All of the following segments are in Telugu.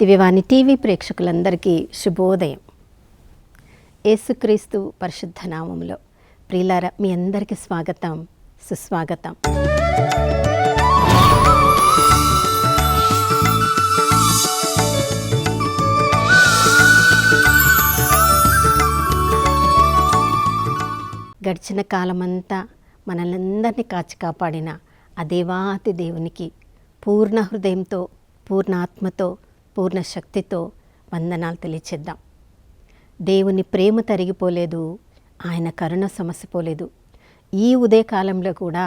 దివ్యవాణి టీవీ ప్రేక్షకులందరికీ శుభోదయం. యేసుక్రీస్తు పరిశుద్ధ నామములో ప్రియులారా, మీ అందరికీ స్వాగతం, సుస్వాగతం. గడిచిన కాలమంతా మనల్ని కాచి కాపాడిన ఆ దేవాతి దేవునికి పూర్ణ హృదయంతో, పూర్ణాత్మతో, పూర్ణ శక్తితో వందనాలు తెలియచేద్దాం. దేవుని ప్రేమ తరిగిపోలేదు, ఆయన కరుణ సమసిపోలేదు. ఈ ఉదయకాలంలో కూడా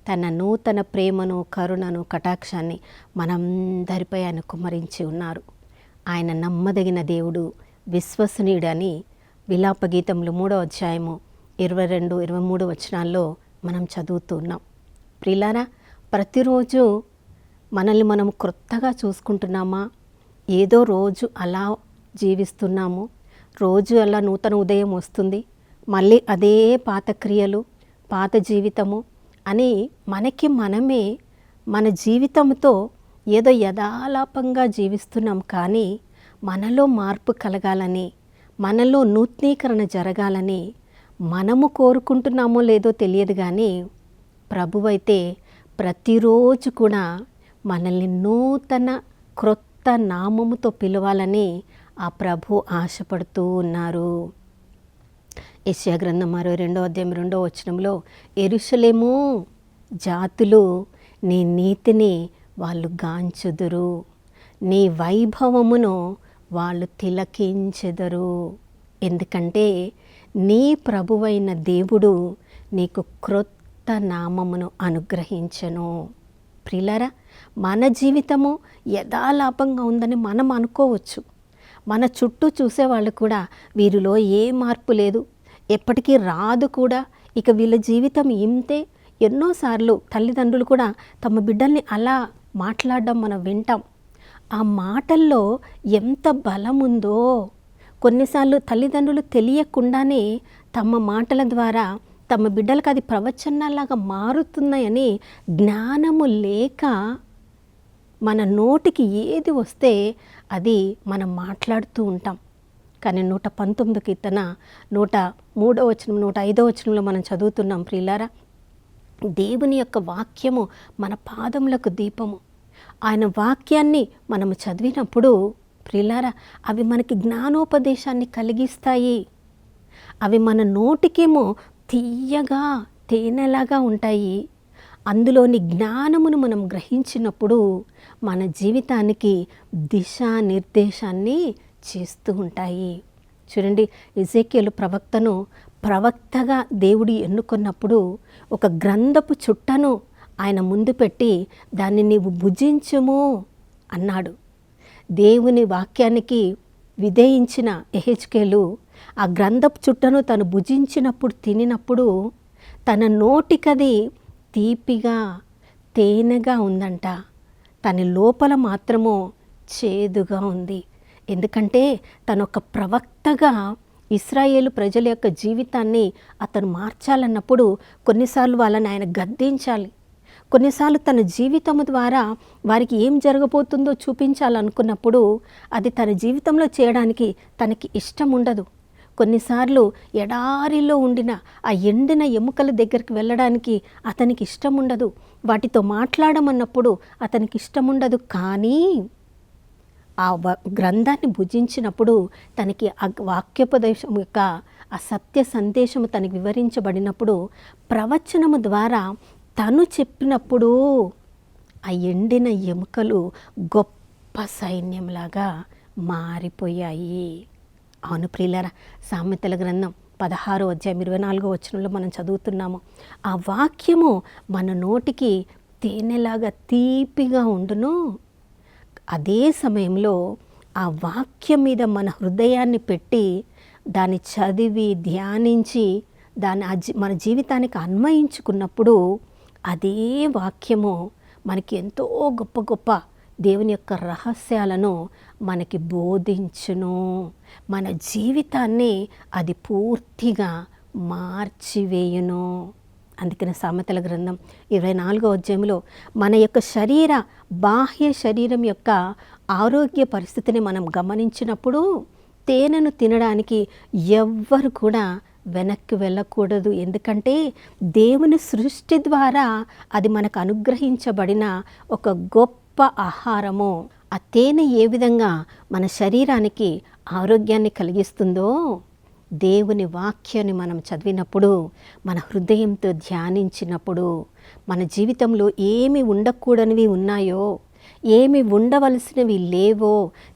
తన నూతన ప్రేమను, కరుణను, కటాక్షాన్ని మనందరిపై ఆయన కుమ్మరించి ఉన్నారు. ఆయన నమ్మదగిన దేవుడు, విశ్వసనీయుడు అని విలాప గీతములు 3వ అధ్యాయము 22, 23 వచనాల్లో మనం చదువుతూ ఉన్నాం. ప్రియులారా, ప్రతిరోజు మనల్ని మనం క్రొత్తగా చూసుకుంటున్నామా? ఏదో రోజు అలా జీవిస్తున్నాము, రోజు అలా నూతన ఉదయం వస్తుంది, మళ్ళీ అదే పాత క్రియలు, పాత జీవితము అని మనకి మనమే మన జీవితంతో ఏదో యథాలాపంగా జీవిస్తున్నాం. కానీ మనలో మార్పు కలగాలని, మనలో నూతనీకరణ జరగాలని మనము కోరుకుంటున్నామో లేదో తెలియదు. కానీ ప్రభువైతే ప్రతిరోజు కూడా మనల్ని నూతన క్రొత్త నామముతో పిలవాలని ఆ ప్రభు ఆశపడుతూ ఉన్నారు. యెషయా గ్రంథం 62వ అధ్యాయం 2వ వచనంలో, యెరూషలేము జాతులు నీ నీతిని వాళ్ళు గాంచుదురు, నీ వైభవమును వాళ్ళు తిలకించెదరు. ఎందుకంటే నీ ప్రభువైన దేవుడు నీకు క్రొత్త నామమును అనుగ్రహించెను. ప్రియులారా, మన జీవితము యథాలాపంగా ఉందని మనం అనుకోవచ్చు. మన చుట్టూ చూసేవాళ్ళు కూడా వీరిలో ఏ మార్పు లేదు, ఎప్పటికీ రాదు కూడా, ఇక వీళ్ళ జీవితం ఇంతే. ఎన్నోసార్లు తల్లిదండ్రులు కూడా తమ బిడ్డల్ని అలా మాట్లాడడం మనం వింటాం. ఆ మాటల్లో ఎంత బలం ఉందో! కొన్నిసార్లు తల్లిదండ్రులు తెలియకుండానే తమ మాటల ద్వారా తమ బిడ్డలకు అది ప్రవచనాలాగా మారుతున్నాయని జ్ఞానము లేక మన నోటికి ఏది వస్తే అది మనం మాట్లాడుతూ ఉంటాం. కానీ 119 కీర్తన 103వ వచనం, 105వ వచనంలో మనం చదువుతున్నాం. ప్రియులారా, దేవుని యొక్క వాక్యము మన పాదములకు దీపము. ఆయన వాక్యాన్ని మనము చదివినప్పుడు ప్రియులారా, అవి మనకి జ్ఞానోపదేశాన్ని కలిగిస్తాయి. అవి మన నోటికేమో తీయగా, తేనెలాగా ఉంటాయి. అందులోని జ్ఞానమును మనం గ్రహించినప్పుడు మన జీవితానికి దిశానిర్దేశాన్ని చేస్తూ ఉంటాయి. చూడండి, ఎజేకియేలు ప్రవక్తను ప్రవక్తగా దేవుడు ఎన్నుకున్నప్పుడు ఒక గ్రంథపు చుట్టను ఆయన ముందు పెట్టి దాన్ని నీవు భుజించుము అన్నాడు. దేవుని వాక్యానికి విధేయించిన యెహెజ్కేలు ఆ గ్రంథపు చుట్టను తను భుజించినప్పుడు, తినినప్పుడు తన నోటికది తీపిగా, తేనెగా ఉందంట. తన లోపల మాత్రము చేదుగా ఉంది. ఎందుకంటే తను ఒక ప్రవక్తగా ఇశ్రాయేలు ప్రజల యొక్క జీవితాన్ని అతను మార్చాలన్నప్పుడు కొన్నిసార్లు వాళ్ళని ఆయన గద్దించాలి. కొన్నిసార్లు తన జీవితము ద్వారా వారికి ఏం జరగబోతుందో చూపించాలనుకున్నప్పుడు అది తన జీవితంలో చేయడానికి తనకి ఇష్టం ఉండదు. కొన్నిసార్లు ఎడారిలో ఉండిన ఆ ఎండిన ఎముకల దగ్గరికి వెళ్ళడానికి అతనికి ఇష్టం ఉండదు. వాటితో మాట్లాడమన్నప్పుడు అతనికి ఇష్టం ఉండదు. కానీ ఆ గ్రంథాన్ని భుజించినప్పుడు తనకి ఆ వాక్యోపదేశం యొక్క ఆ సత్య సందేశము తనకి వివరించబడినప్పుడు, ప్రవచనము ద్వారా తను చెప్పినప్పుడు ఆ ఎండిన ఎముకలు గొప్ప సైన్యంలాగా మారిపోయాయి. అవును ప్రియులారా, సామెతల గ్రంథం 16వ అధ్యాయం 24వ వచనంలో మనం చదువుతున్నాము. ఆ వాక్యము మన నోటికి తేనెలాగా తీపిగా ఉండును. అదే సమయంలో ఆ వాక్యం మీద మన హృదయాన్ని పెట్టి దాన్ని చదివి ధ్యానించి దాన్ని మన జీవితానికి అన్వయించుకున్నప్పుడు అదే వాక్యము మనకి ఎంతో గొప్ప గొప్ప దేవుని యొక్క రహస్యాలను మనకి బోధించును. మన జీవితాన్ని అది పూర్తిగా మార్చివేయును. అందుకని సామెతల గ్రంథం 24వ అధ్యాయంలో మన యొక్క బాహ్య శరీరం యొక్క ఆరోగ్య పరిస్థితిని మనం గమనించినప్పుడు తేనెను తినడానికి ఎవ్వరు కూడా వెనక్కి వెళ్ళకూడదు. ఎందుకంటే దేవుని సృష్టి ద్వారా అది మనకు అనుగ్రహించబడిన ఒక గొప్ప ఆహారము. ఆ తేనె ఏ విధంగా మన శరీరానికి ఆరోగ్యాన్ని కలిగిస్తుందో, దేవుని వాక్యాన్ని మనం చదివినప్పుడు, మన హృదయంతో ధ్యానించినప్పుడు, మన జీవితంలో ఏమి ఉండకూడనివి ఉన్నాయో, ఏమి ఉండవలసినవి లేవో,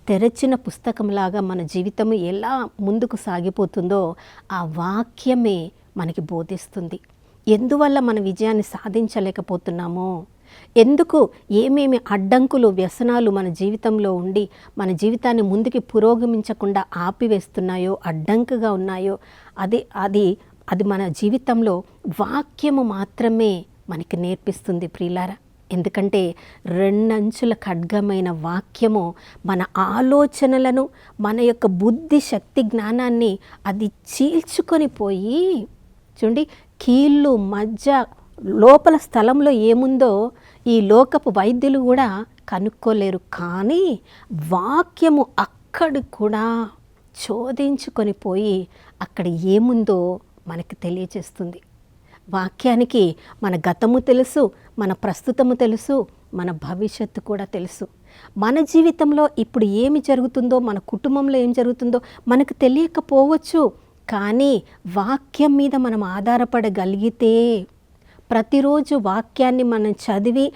తెరచిన పుస్తకంలాగా మన జీవితం ఎలా ముందుకు సాగిపోతుందో ఆ వాక్యమే మనకి బోధిస్తుంది. ఎందువల్ల మన విజయాన్ని సాధించలేకపోతున్నామో, ఎందుకు ఏమేమి అడ్డంకులు వ్యసనాలు మన జీవితంలో ఉండి మన జీవితాన్ని ముందుకి పురోగమించకుండా ఆపివేస్తున్నాయో, అడ్డంకుగా ఉన్నాయో, అది మన జీవితంలో వాక్యము మాత్రమే మనకి నేర్పిస్తుంది ప్రియులారా. ఎందుకంటే రెండంచుల ఖడ్గమైన వాక్యము మన ఆలోచనలను, మన యొక్క బుద్ధి శక్తి జ్ఞానాన్ని అది చీల్చుకొని పోయి, చూడండి, కీళ్ళు మధ్య లోపల స్థలంలో ఏముందో ఈ లోకపు వైద్యులు కూడా కనుక్కోలేరు. కానీ వాక్యము అక్కడి కూడా చోదించుకొని పోయి అక్కడ ఏముందో మనకు తెలియజేస్తుంది. వాక్యానికి మన గతము తెలుసు, మన ప్రస్తుతము తెలుసు, మన భవిష్యత్తు కూడా తెలుసు. మన జీవితంలో ఇప్పుడు ఏమి జరుగుతుందో, మన కుటుంబంలో ఏం జరుగుతుందో మనకు తెలియకపోవచ్చు. కానీ వాక్యం మీద మనం ఆధారపడగలిగితే, ప్రతిరోజు వాక్యాన్ని మనం చదివి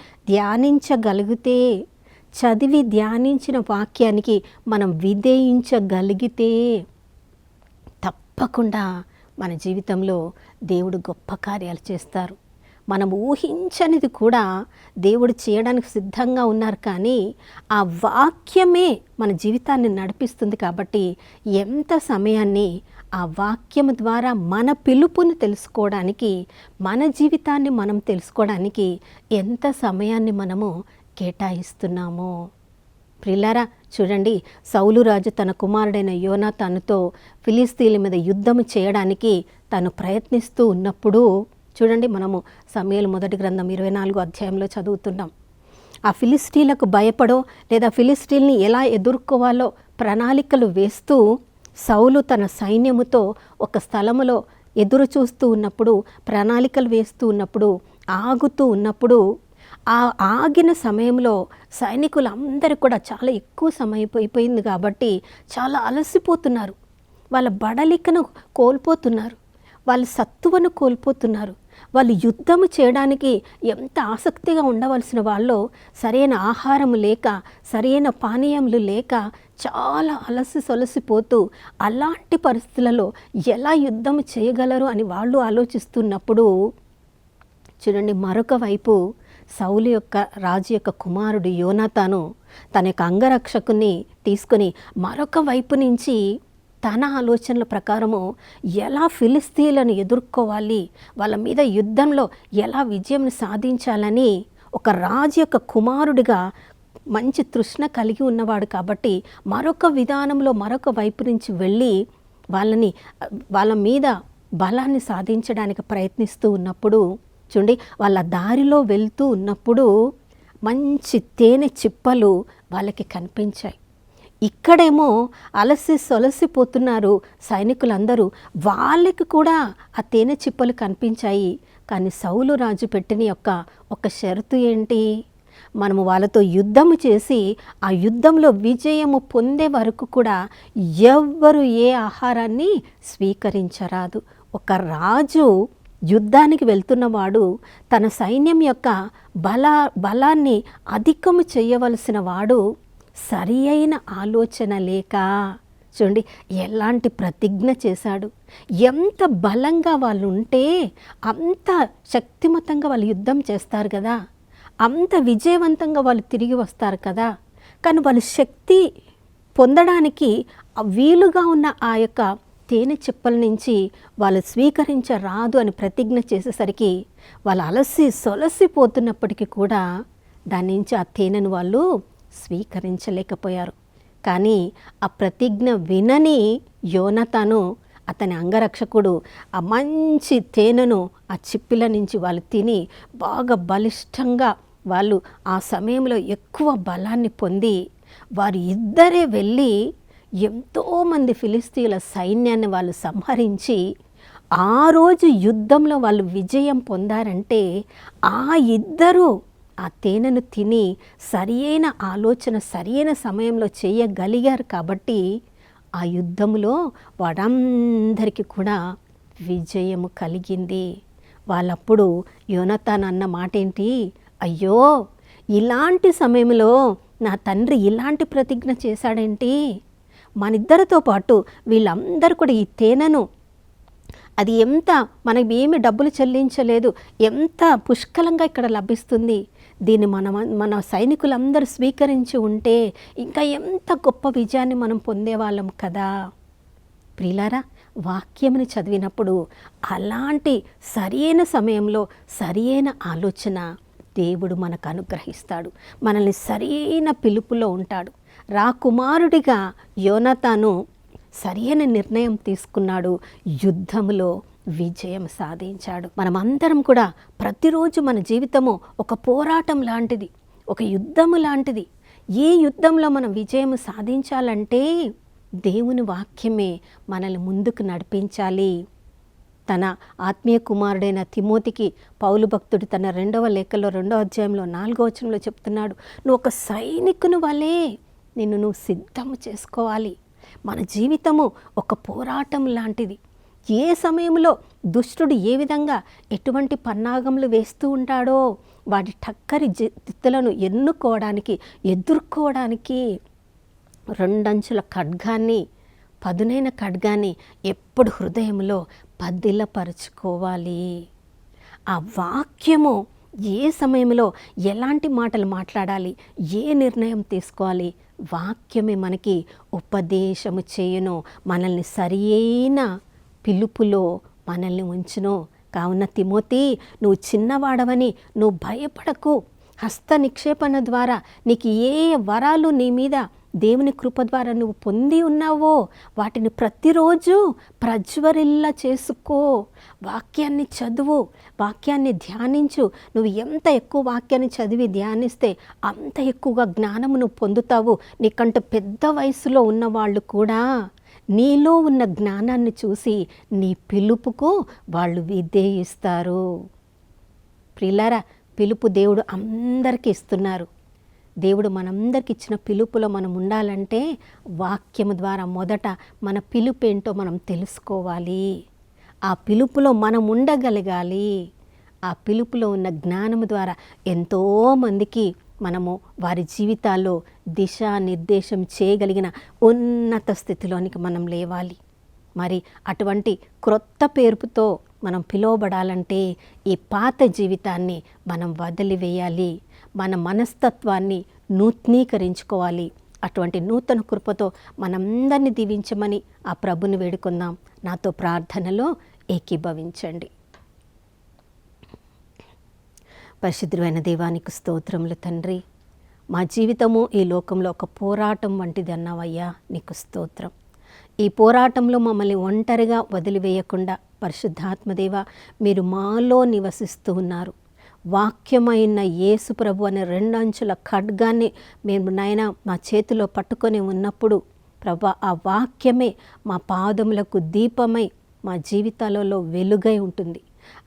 ధ్యానించిన వాక్యానికి మనం విధేయించగలిగితే తప్పకుండా మన జీవితంలో దేవుడు గొప్ప కార్యాలు చేస్తారు. మనం ఊహించనిది కూడా దేవుడు చేయడానికి సిద్ధంగా ఉన్నారు. కానీ ఆ వాక్యమే మన జీవితాన్ని నడిపిస్తుంది. కాబట్టి ఎంత సమయాన్ని ఆ వాక్యము ద్వారా మన పిలుపుని తెలుసుకోవడానికి, మన జీవితాన్ని మనం తెలుసుకోవడానికి ఎంత సమయాన్ని మనము కేటాయిస్తున్నామో. ప్రియులారా, చూడండి, సౌలు రాజు తన కుమారుడైన యోనాతానుతో ఫిలిస్తీన్ల మీద యుద్ధము చేయడానికి తను ప్రయత్నిస్తూ ఉన్నప్పుడు, చూడండి, మనము సమూయేలు మొదటి గ్రంథం 24వ అధ్యాయంలో చదువుతున్నాం. ఆ ఫిలిస్తీన్లకు భయపడో లేదా ఫిలిస్తీన్ని ఎలా ఎదుర్కోవాలో ప్రణాళికలు వేస్తూ సౌలు తన సైన్యముతో ఒక స్థలములో ఎదురు చూస్తూ ఉన్నప్పుడు, ప్రణాళికలు వేస్తూ ఉన్నప్పుడు, ఆగుతూ ఉన్నప్పుడు, ఆ ఆగిన సమయంలో సైనికులందరూ కూడా చాలా ఎక్కువ సమయం అయిపోయింది కాబట్టి చాలా అలసిపోతున్నారు. వాళ్ళ బడలికను కోల్పోతున్నారు, వాళ్ళ సత్తువను కోల్పోతున్నారు. వాళ్ళు యుద్ధము చేయడానికి ఎంత ఆసక్తిగా ఉండవలసిన వాళ్ళు సరైన ఆహారం లేక, సరైన పానీయములు లేక చాలా సొలసిపోతూ అలాంటి పరిస్థితులలో ఎలా యుద్ధం చేయగలరు అని వాళ్ళు ఆలోచిస్తున్నప్పుడు, చూడండి, మరొక వైపు సౌలు రాజు యొక్క కుమారుడు యోనాతాను తన యొక్క అంగరక్షకుని తీసుకొని మరొక వైపు నుంచి తన ఆలోచనల ప్రకారము ఎలా ఫిలిస్తీన్లను ఎదుర్కోవాలి, వాళ్ళ మీద యుద్ధంలో ఎలా విజయం సాధించాలని ఒక రాజు యొక్క కుమారుడిగా మంచి తృష్ణ కలిగి ఉన్నవాడు కాబట్టి మరొక విధానంలో మరొక వైపు నుంచి వెళ్ళి వాళ్ళ మీద బలాన్ని సాధించడానికి ప్రయత్నిస్తూ ఉన్నప్పుడు, చూడండి, వాళ్ళ దారిలో వెళ్తూ ఉన్నప్పుడు మంచి తేనె చిప్పలు వాళ్ళకి కనిపించాయి. ఇక్కడేమో సొలసిపోతున్నారు సైనికులందరూ, వాళ్ళకి కూడా ఆ తేనె చిప్పలు కనిపించాయి. కానీ సౌలు రాజు పెట్టిన ఒక షరతు ఏంటి? మనము వాళ్ళతో యుద్ధము చేసి ఆ యుద్ధంలో విజయము పొందే వరకు కూడా ఎవ్వరు ఏ ఆహారాన్ని స్వీకరించరాదు. ఒక రాజు యుద్ధానికి వెళ్తున్నవాడు తన సైన్యం యొక్క బలాన్ని అధికము చేయవలసిన వాడు సరి అయిన ఆలోచన లేక, చూడండి, ఎలాంటి ప్రతిజ్ఞ చేశాడు. ఎంత బలంగా వాళ్ళు ఉంటే అంత శక్తిమంతంగా వాళ్ళు యుద్ధం చేస్తారు కదా, అంత విజయవంతంగా వాళ్ళు తిరిగి వస్తారు కదా. కానీ వాళ్ళు శక్తి పొందడానికి వీలుగా ఉన్న ఆ యొక్క తేనె చిప్పల నుంచి వాళ్ళు స్వీకరించరాదు అని ప్రతిజ్ఞ చేసేసరికి వాళ్ళు సొలసిపోతున్నప్పటికీ కూడా దాని నుంచి ఆ తేనెను వాళ్ళు స్వీకరించలేకపోయారు. కానీ ఆ ప్రతిజ్ఞ వినని యోనాతాను అతని అంగరక్షకుడు ఆ మంచి తేనెను ఆ చిప్పిల నుంచి వాళ్ళు తిని బాగా బలిష్టంగా వాళ్ళు ఆ సమయంలో ఎక్కువ బలాన్ని పొంది వారు ఇద్దరే వెళ్ళి ఎంతోమంది ఫిలిస్తీయుల సైన్యాన్ని వాళ్ళు సంహరించి ఆ రోజు యుద్ధంలో వాళ్ళు విజయం పొందారంటే ఆ ఇద్దరు ఆ తేనెను తిని సరియైన ఆలోచన సరియైన సమయంలో చేయగలిగారు కాబట్టి ఆ యుద్ధంలో వారందరికీ కూడా విజయము కలిగింది. వాళ్ళప్పుడు యోనతాన్ అన్న మాట ఏంటి, అయ్యో ఇలాంటి సమయంలో నా తండ్రి ఇలాంటి ప్రతిజ్ఞ చేశాడేంటి, మనిద్దరితో పాటు వీళ్ళందరూ కూడా ఈ తేనెను అది ఎంత మనకి ఏమి డబ్బులు చెల్లించలేదు, ఎంత పుష్కలంగా ఇక్కడ లభిస్తుంది, దీన్ని మన సైనికులందరూ స్వీకరించి ఉంటే ఇంకా ఎంత గొప్ప విజయాన్ని మనం పొందేవాళ్ళం కదా. ప్రియులారా, వాక్యముని చదివినప్పుడు అలాంటి సరియైన సమయంలో సరియైన ఆలోచన దేవుడు మనకు అనుగ్రహిస్తాడు. మనల్ని సరైన పిలుపులో ఉంటాడు. రాకుమారుడిగా యోనతాను సరైన నిర్ణయం తీసుకున్నాడు, యుద్ధములో విజయం సాధించాడు. మనమందరం కూడా ప్రతిరోజు మన జీవితము ఒక పోరాటం లాంటిది, ఒక యుద్ధము లాంటిది. ఈ యుద్ధంలో మనం విజయం సాధించాలంటే దేవుని వాక్యమే మనల్ని ముందుకు నడిపించాలి. తన ఆత్మీయ కుమారుడైన తిమోతికి పౌలు భక్తుడు తన 2వ లేఖలో 2వ అధ్యాయంలో 4వ వచనంలో చెప్తున్నాడు, నువ్వు ఒక సైనికుని వలె నువ్వు సిద్ధము చేసుకోవాలి. మన జీవితము ఒక పోరాటం లాంటిది. ఏ సమయంలో దుష్టుడు ఏ విధంగా ఎటువంటి పన్నాగములు వేస్తూ ఉంటాడో వాటి టక్కరి తిత్తులను ఎదుర్కోవడానికి 2 అంచుల ఖడ్గాన్ని, పదునైన ఖడ్గాన్ని ఎప్పుడు హృదయంలో పదిలపరుచుకోవాలి. ఆ వాక్యము ఏ సమయంలో ఎలాంటి మాటలు మాట్లాడాలి, ఏ నిర్ణయం తీసుకోవాలి, వాక్యమే మనకి ఉపదేశము చేయును, మనల్ని సరియైన పిలుపులో మనల్ని ఉంచును. కావున తిమోతి, నువ్వు చిన్నవాడవని నువ్వు భయపడకు. హస్త నిక్షేపణ ద్వారా నీకు ఏ వరాలు నీ మీద దేవుని కృప ద్వారా నువ్వు పొంది ఉన్నావో వాటిని ప్రతిరోజు ప్రజ్వరిల్ల చేసుకో. వాక్యాన్ని చదువు, వాక్యాన్ని ధ్యానించు. నువ్వు ఎంత ఎక్కువ వాక్యాన్ని చదివి ధ్యానిస్తే అంత ఎక్కువగా జ్ఞానము నువ్వు పొందుతావు. నీకంటే పెద్ద వయసులో ఉన్నవాళ్ళు కూడా నీలో ఉన్న జ్ఞానాన్ని చూసి నీ పిలుపుకు వాళ్ళు విధేయిస్తారు. ప్రియులారా, పిలుపు దేవుడు అందరికీ ఇస్తున్నారు. దేవుడు మనందరికి ఇచ్చిన పిలుపులో మనం ఉండాలంటే వాక్యము ద్వారా మొదట మన పిలుపు ఏంటో మనం తెలుసుకోవాలి. ఆ పిలుపులో మనం ఉండగలగాలి. ఆ పిలుపులో ఉన్న జ్ఞానము ద్వారా ఎంతోమందికి మనము వారి జీవితాల్లో దిశానిర్దేశం చేయగలిగిన ఉన్నత స్థితిలోనికి మనం లేవాలి. మరి అటువంటి క్రొత్త పేరుతో మనం పిలువబడాలంటే ఈ పాత జీవితాన్ని మనం వదిలివేయాలి. మన మనస్తత్వాన్ని నూతనీకరించుకోవాలి. అటువంటి నూతన కృపతో మనందరినీ దీవించమని ఆ ప్రభుని వేడుకుందాం. నాతో ప్రార్థనలో ఏకీభవించండి. పరిశుద్ధమైన దేవానికి స్తోత్రములు తండ్రి. మా జీవితము ఈ లోకంలో ఒక పోరాటం వంటిది అన్నావయ్యా, నీకు స్తోత్రం. ఈ పోరాటంలో మమ్మల్ని ఒంటరిగా వదిలివేయకుండా పరిశుద్ధాత్మదేవ మీరు మాలో నివసిస్తూ ఉన్నారు. వాక్యమైన యేసు ప్రభు అనే 2 అంచుల ఖడ్గాన్ని మేము నాయన మా చేతిలో పట్టుకొని ఉన్నప్పుడు ప్రభా, ఆ వాక్యమే మా పాదములకు దీపమై మా జీవితాలలో వెలుగై ఉంటుంది.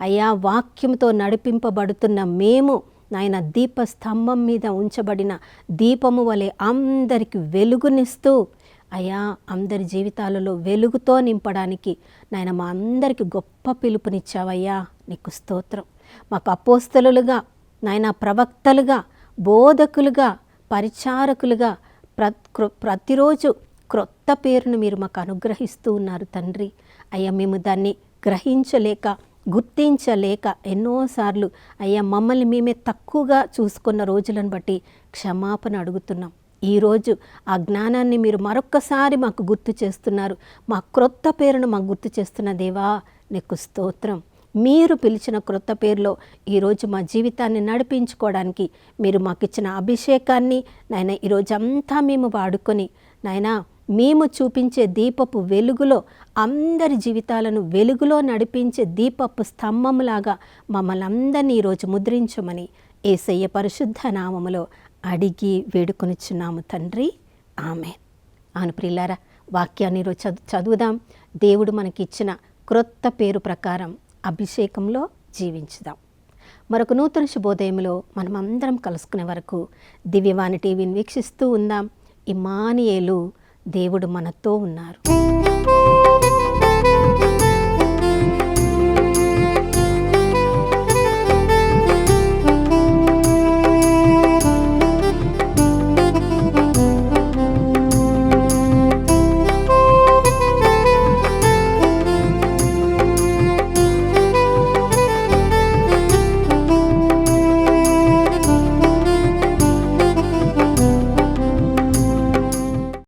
అయ్యా, వాక్యంతో నడిపింపబడుతున్న మేము నాయన దీపస్తంభం మీద ఉంచబడిన దీపము వలె అందరికి వెలుగునిస్తూ అయ్యా అందరి జీవితాలలో వెలుగుతో నింపడానికి నాయన మా అందరికి గొప్ప పిలుపునిచ్చావయ్యా, నీకు స్తోత్రం. మాకు అపోస్తలులుగా నాయన ప్రవక్తలుగా బోధకులుగా పరిచారకులుగా ప్రతిరోజు క్రొత్త పేరును మీరు మాకు అనుగ్రహిస్తూ ఉన్నారు తండ్రి. అయ్యా, మేము దాన్ని గ్రహించలేక గుర్తించలేక ఎన్నోసార్లు అయ్యా మమ్మల్ని మేమే తక్కువగా చూసుకున్న రోజులను బట్టి క్షమాపణ అడుగుతున్నాం. ఈరోజు ఆ జ్ఞానాన్ని మీరు మరొక్కసారి మాకు గుర్తు చేస్తున్నారు. మా క్రొత్త పేరును మాకు గుర్తు చేస్తున్న దేవా, నీకు స్తోత్రం. మీరు పిలిచిన క్రొత్త పేరులో ఈరోజు మా జీవితాన్ని నడిపించుకోవడానికి మీరు మాకు ఇచ్చిన అభిషేకాన్ని నాయన ఈరోజంతా మేము వాడుకొని నాయన మేము చూపించే దీపపు వెలుగులో అందరి జీవితాలను వెలుగులో నడిపించే దీపపు స్తంభంలాగా మమ్మల్ని అందరినీ ఈరోజు ముద్రించమని యేసయ్య పరిశుద్ధ నామములో అడిగి వేడుకొనిచున్నాము తండ్రి, ఆమేన్. అవును ప్రియులారా, వాక్యాన్ని ఈరోజు చదువుదాం. దేవుడు మనకిచ్చిన క్రొత్త పేరు ప్రకారం అభిషేకంలో జీవించుదాం. మరొక నూతన శుభోదయంలో మనం అందరం కలుసుకునే వరకు దివ్యవాణి టీవీని వీక్షిస్తూ ఉందాం. ఇమ్మానుయేలు, దేవుడు మనతో ఉన్నారు.